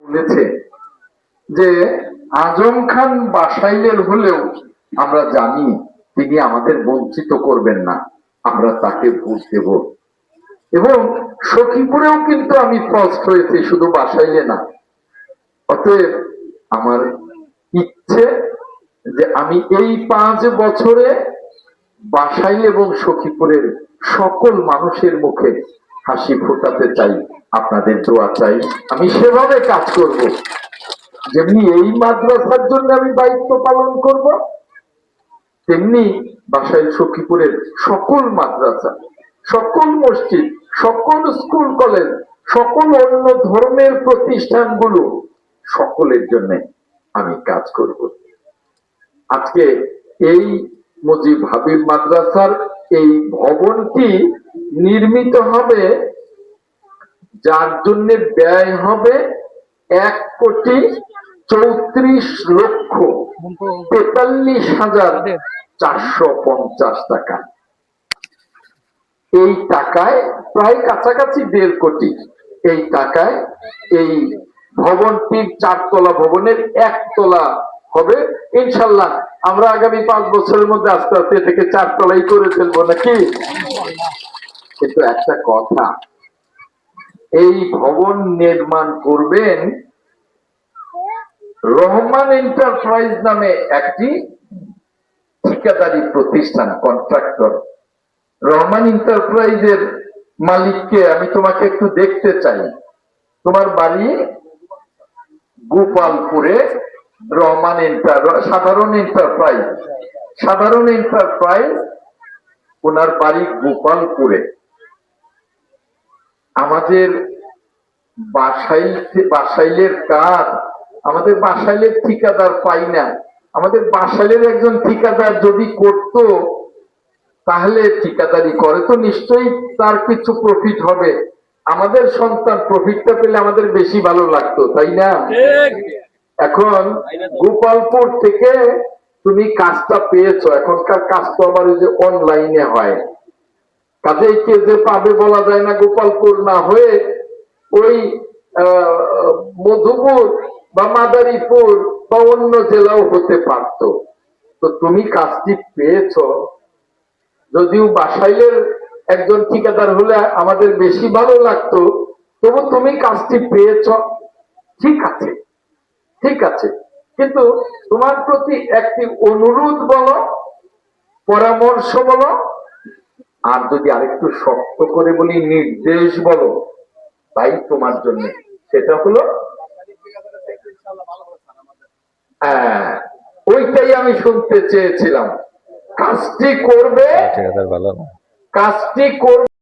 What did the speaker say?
বলেছে যে আজম খান বাসাইলের হলেও আমরা জানি তিনি আমাদের বঞ্চিত করবেন না, আমরা তাকে ভোট দেব। এবং সখীপুরেও কিন্তু আমি ফার্স্ট হয়েছি, শুধু বাসাইলে না। অতএব আমার ইচ্ছে যে আমি এই 5 বছরে বাসাইল এবং সখীপুরের সকল মানুষের মুখে হাসি ফোটাতে চাই, আপনাদের দোয়া চাই। আমি সেভাবে কাজ করব, যেমনি এই মাদ্রাসার জন্য আমি দায়িত্ব পালন করব, তেমনি বাসাইল সখীপুরের সকল মাদ্রাসা, সকল মসজিদ, সকল স্কুল কলেজ, সকল অন্য ধর্মের প্রতিষ্ঠানগুলো, সকলের জন্য আমি কাজ করব। আজকে এই মুজিব হাবিব মাদ্রাসার এই ভবনটি নির্মিত হবে, যার জন্য ব্যয় হবে 1,43,43,450 টাকা। এই টাকায় প্রায় কাছাকাছি 1.5 কোটি। এই টাকায় এই ভবনটির 4 তলা ভবনের 1 তলা হবে ইনশাল্লাহ। আমরা আগামী 5 বছরের মধ্যে আস্তে আস্তে এটাকে 4 তলাই করে ফেলবো নাকি। কিন্তু একটা কথা, এই ভবন নির্মাণ করবেন রহমান এন্টারপ্রাইজ নামে একটি ঠিকাদারি প্রতিষ্ঠান, কন্ট্রাক্টর। রহমান এন্টারপ্রাইজের মালিককে আমি তোমাকে একটু দেখতে চাই। তোমার বাড়ি গোপালপুরে। রহমান সাধারণ এন্টারপ্রাইজ, ওনার বাড়ি গোপালপুরে। আমাদের বাসাইলের কাজ, আমাদের বাসাইলের ঠিকাদার পাই না। আমাদের বাসাইলের একজন ঠিকাদার যদি করত, তাহলে ঠিকাদারি করে তো নিশ্চয়ই তার কিছু প্রফিট হবে। আমাদের সন্তান প্রফিটটা পেলে আমাদের বেশি ভালো লাগতো, তাই না? এখন গোপালপুর থেকে তুমি কাজটা পেয়েছো, এখনকার কাজ তো আবার ওই যে অনলাইনে হয়, কাজেই কে যে পাবে বলা যায় না। গোপালপুর না হয়ে ওই মধুপুর বা মাদারীপুর বা অন্য জেলাও হতে পারত। তো তুমি কাজটি পেয়েছো, যদিও বাসাইলের একজন ঠিকাদার হলে আমাদের বেশি ভালো লাগতো, তবু তুমি কাজটি পেয়েছ, ঠিক আছে, ঠিক আছে। কিন্তু তোমার প্রতি একটি অনুরোধ বলো, পরামর্শ বলো, আর যদি আরেকটু শক্ত করে বলি নির্দেশ বলো, তাই তোমার জন্য সেটা হলো ওইটাই আমি শুনতে চেয়েছিলাম। কাজটি করবে, কাজটি করবে।